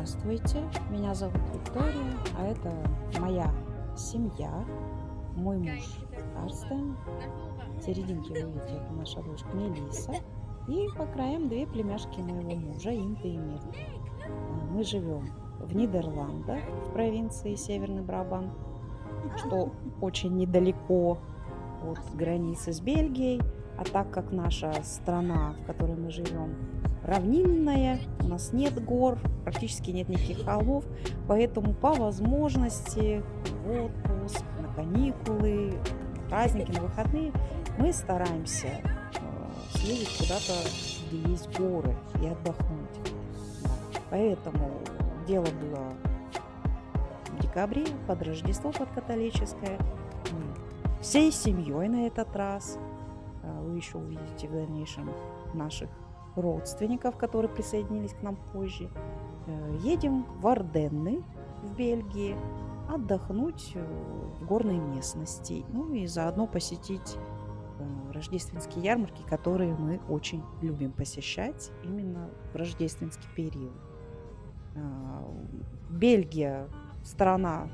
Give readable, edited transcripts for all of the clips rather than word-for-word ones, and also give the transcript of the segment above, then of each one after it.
Здравствуйте, меня зовут Виктория, а это моя семья, мой муж Карстен, в серединке вы видите, это наша дочка Мелисса, и по краям две племяшки моего мужа, Инта и Мирта. Мы живем в Нидерландах, в провинции Северный Брабант, что очень недалеко от границы с Бельгией, а так как наша страна, в которой мы живем, равнинная, у нас нет гор, практически нет никаких холмов, поэтому по возможности в отпуск, на каникулы, праздники, на выходные мы стараемся съездить куда-то, где есть горы, и отдохнуть. Да. Поэтому дело было в декабре, под Рождество, под католическое. Мы всей семьей на этот раз. Вы еще увидите в дальнейшем наших родственников, которые присоединились к нам позже. Едем в Арденны в Бельгии отдохнуть в горной местности, ну и заодно посетить рождественские ярмарки, которые мы очень любим посещать именно в рождественский период. Бельгия страна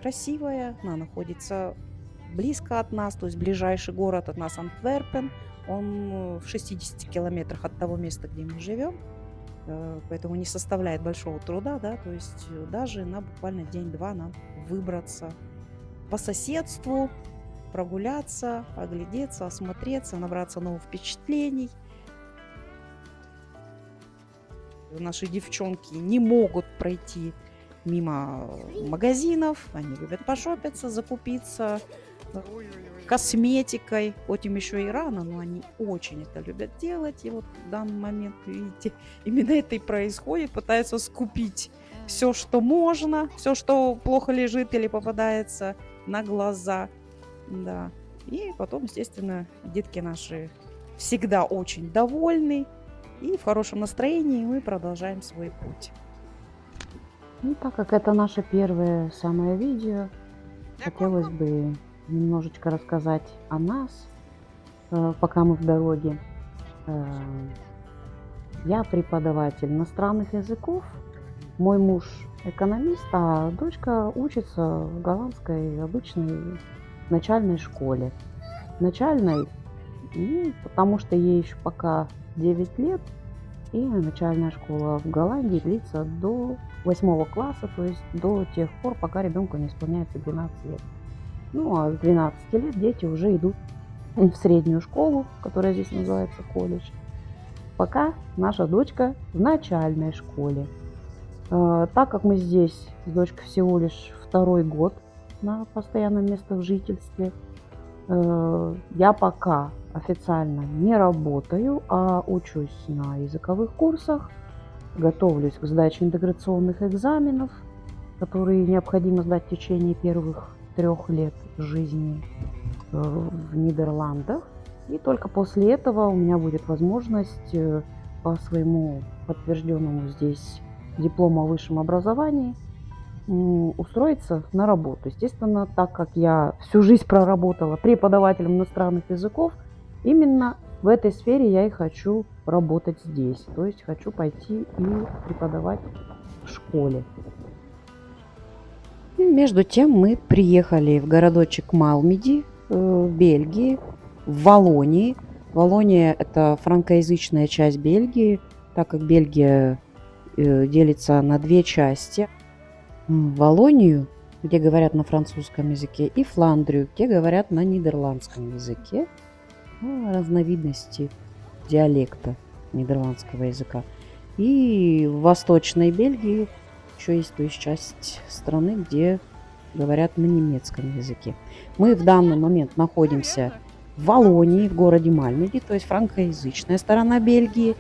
красивая, она находится близко от нас, то есть ближайший город от нас Антверпен, он в 60 километрах от того места, где мы живем, поэтому не составляет большого труда, да, то есть даже на буквально день-два нам выбраться по соседству, прогуляться, оглядеться, осмотреться, набраться новых впечатлений. Наши девчонки не могут пройти мимо магазинов, они любят пошопиться, закупиться косметикой, хоть им еще и рано, но они очень это любят делать. И вот в данный момент, видите, именно это и происходит, пытаются скупить все, что можно, все, что плохо лежит или попадается на глаза, да. И потом, естественно, детки наши всегда очень довольны и в хорошем настроении, мы продолжаем свой путь. Ну, так как это наше первое самое видео, хотелось бы немножечко рассказать о нас, пока мы в дороге. Я преподаватель иностранных языков, мой муж экономист, а дочка учится в голландской обычной начальной школе. Начальной, потому что ей еще пока 9 лет, и начальная школа в Голландии длится до 8 класса, то есть до тех пор, пока ребенку не исполняется 12 лет. Ну, а с 12 лет дети уже идут в среднюю школу, которая здесь называется колледж. Пока наша дочка в начальной школе. Так как мы здесь с дочкой всего лишь второй год на постоянном месте в жительстве, я пока официально не работаю, а учусь на языковых курсах, готовлюсь к сдаче интеграционных экзаменов, которые необходимо сдать в течение первых 3 лет жизни в Нидерландах. И только после этого у меня будет возможность по своему подтвержденному здесь диплому о высшем образовании устроиться на работу. Естественно, так как я всю жизнь проработала преподавателем иностранных языков, именно в этой сфере я и хочу работать здесь. То есть хочу пойти и преподавать в школе. И между тем мы приехали в городочек Малмеди в Бельгии, в Валлонии. Валлония – это франкоязычная часть Бельгии, так как Бельгия делится на 2 части. Валлонию, где говорят на французском языке, и Фландрию, где говорят на нидерландском языке. Разновидности диалекта нидерландского языка. И в Восточной Бельгии еще есть, то есть часть страны, где говорят на немецком языке. Мы в данный момент находимся в Валлонии, в городе Мальмеди, то есть франкоязычная сторона Бельгии.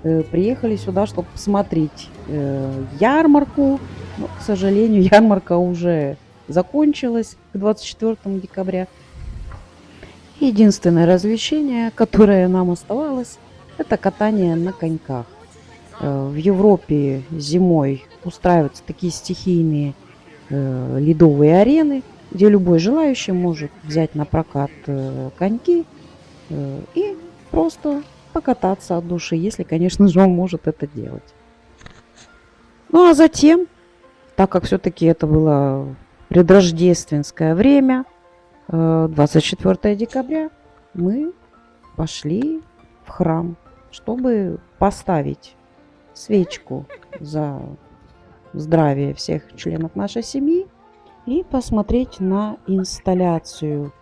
Приехали сюда, чтобы посмотреть ярмарку. Но, к сожалению, ярмарка уже закончилась к 24 декабря. Единственное развлечение, которое нам оставалось, это катание на коньках. В Европе зимой устраиваются такие стихийные ледовые арены, где любой желающий может взять на прокат коньки и просто покататься от души, если, конечно же, он может это делать. Ну а затем, так как все-таки это было предрождественское время, 24 декабря, мы пошли в храм, чтобы поставить свечку за здравие всех членов нашей семьи и посмотреть на инсталляцию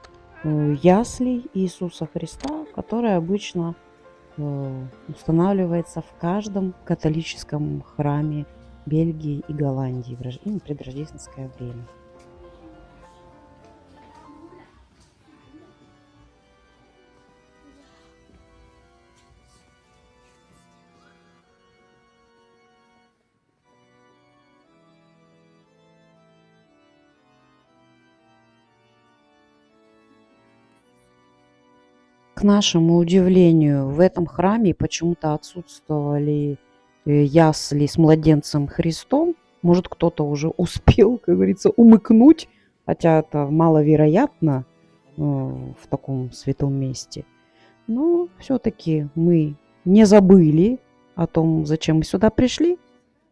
яслей Иисуса Христа, которая обычно устанавливается в каждом католическом храме Бельгии и Голландии в предрождественское время. К нашему удивлению, в этом храме почему-то отсутствовали ясли с младенцем Христом. Может, кто-то уже успел, как говорится, умыкнуть, хотя это маловероятно в таком святом месте. Но все-таки мы не забыли о том, зачем мы сюда пришли.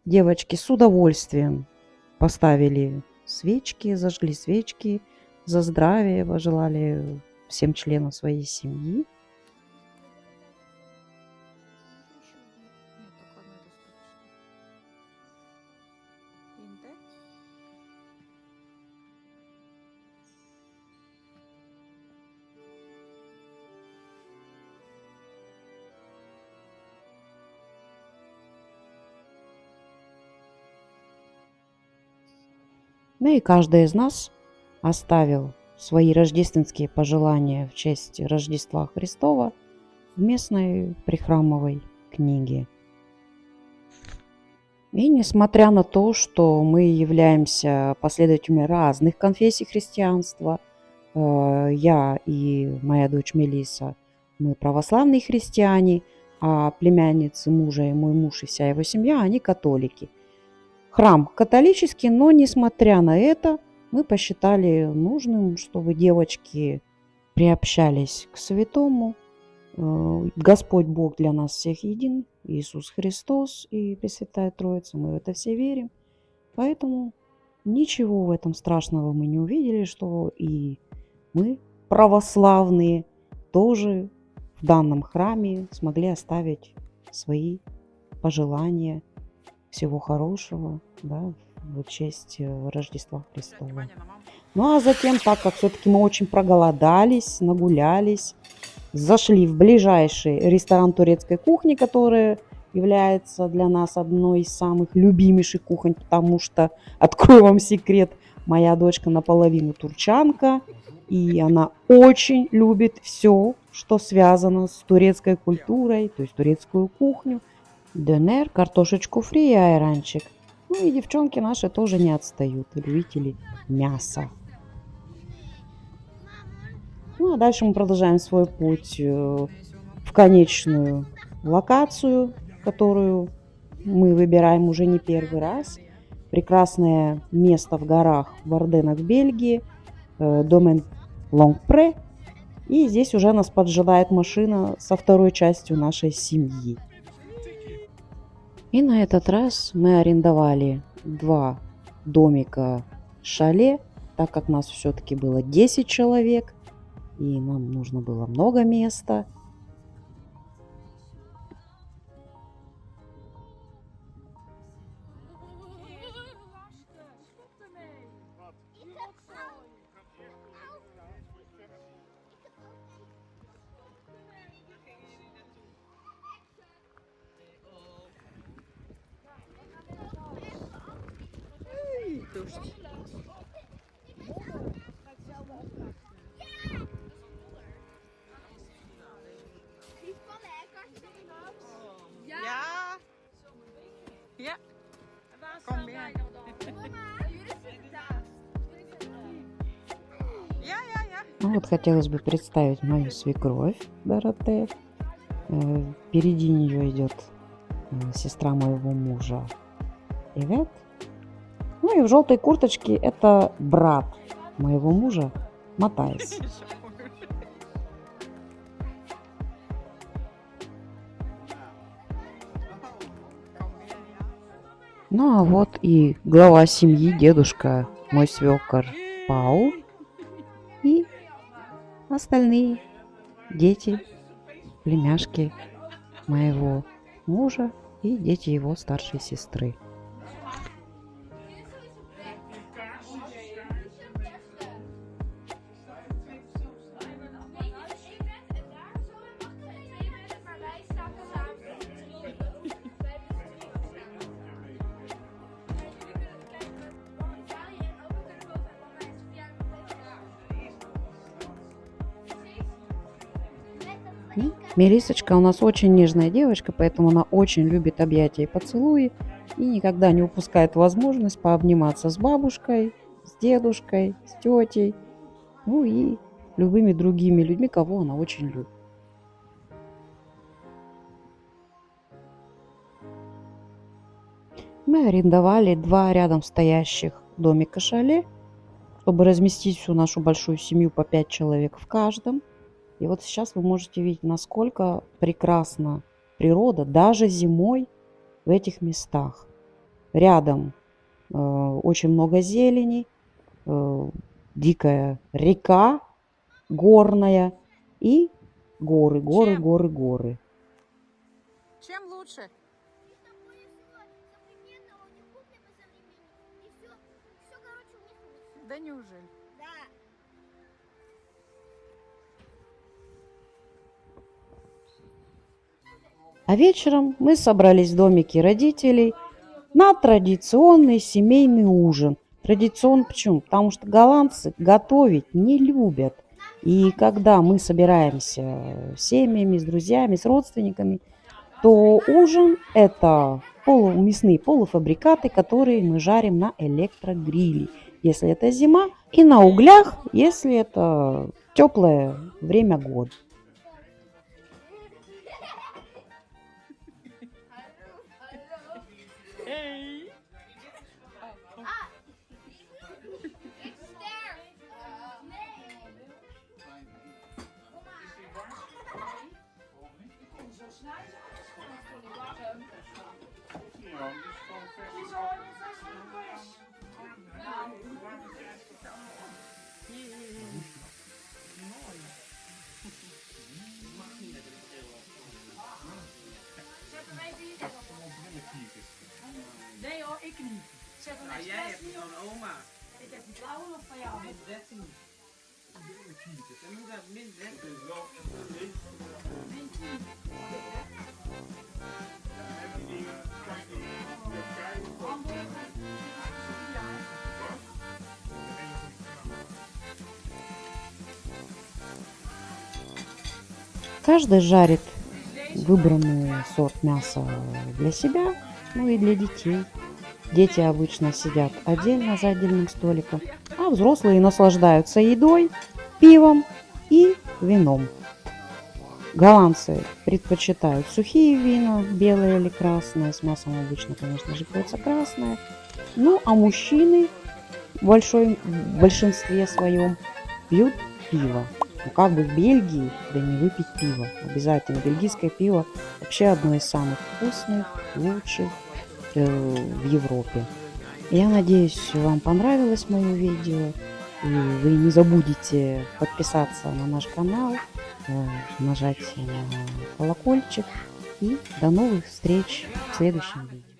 Девочки с удовольствием поставили свечки, зажгли свечки за здравие, пожелали всем членам своей семьи. Ну и каждый из нас оставил свои рождественские пожелания в честь Рождества Христова в местной прихрамовой книге. И несмотря на то, что мы являемся последователями разных конфессий христианства, я и моя дочь Мелисса, мы православные христиане, а племянницы мужа и мой муж и вся его семья, они католики. Храм католический, но несмотря на это, мы посчитали нужным, чтобы девочки приобщались к святому. Господь Бог для нас всех един, Иисус Христос и Пресвятая Троица, мы в это все верим. Поэтому ничего в этом страшного мы не увидели, что и мы, православные, тоже в данном храме смогли оставить свои пожелания всего хорошего, да, в честь Рождества Христова. Ну а затем, так как все-таки мы очень проголодались, нагулялись, зашли в ближайший ресторан турецкой кухни, который является для нас одной из самых любимейших кухонь, потому что, открою вам секрет, моя дочка наполовину турчанка, и она очень любит все, что связано с турецкой культурой, то есть турецкую кухню, дönер, картошечку фри и айранчик. Ну и девчонки наши тоже не отстают, любители мяса. Ну а дальше мы продолжаем свой путь в конечную локацию, которую мы выбираем уже не первый раз. Прекрасное место в горах в Арденнах, в Бельгии, домен Лонгпре. И здесь уже нас поджидает машина со второй частью нашей семьи. И на этот раз мы арендовали 2 домика шале, так как нас все-таки было 10 человек, и нам нужно было много места. Ja. Kom weer. Ну вот хотелось бы представить мою свекровь Дороте. Впереди нее идет сестра моего мужа Ивет. Ну и в желтой курточке это брат моего мужа Матайс. Ну а вот и глава семьи, дедушка, мой свекор Пау и остальные дети, племяшки моего мужа и дети его старшей сестры. Мелисочка у нас очень нежная девочка, поэтому она очень любит объятия и поцелуи и никогда не упускает возможность пообниматься с бабушкой, с дедушкой, с тетей, ну и любыми другими людьми, кого она очень любит. Мы арендовали 2 рядом стоящих домика-шале, чтобы разместить всю нашу большую семью по 5 человек в каждом. И вот сейчас вы можете видеть, насколько прекрасна природа даже зимой в этих местах. Рядом очень много зелени, дикая река горная и горы, горы, Чем? горы, горы. Чем лучше? Да неужели? А вечером мы собрались в домике родителей на традиционный семейный ужин. Традиционный почему? Потому что голландцы готовить не любят. И когда мы собираемся с семьями, с друзьями, с родственниками, то ужин – это полумясные полуфабрикаты, которые мы жарим на электрогриле, если это зима, и на углях, если это теплое время года. Эй! Nee hoor, ik niet. Zet hem Nou, jij hebt hem van oma. Ik heb die blauwe nog van jou. Min 13. Dan moet dat min 13. Каждый жарит выбранный сорт мяса для себя, ну и для детей. Дети обычно сидят отдельно за отдельным столиком, а взрослые наслаждаются едой, пивом и вином. Голландцы предпочитают сухие вина, белые или красные. С мясом обычно, конечно же, пьется красное. Ну, а мужчины в большинстве своем пьют пиво. Ну, как бы в Бельгии, да не выпить пиво. Обязательно. Бельгийское пиво вообще одно из самых вкусных, лучших в Европе. Я надеюсь, вам понравилось мое видео. И вы не забудете подписаться на наш канал, нажать на колокольчик. И до новых встреч в следующем видео.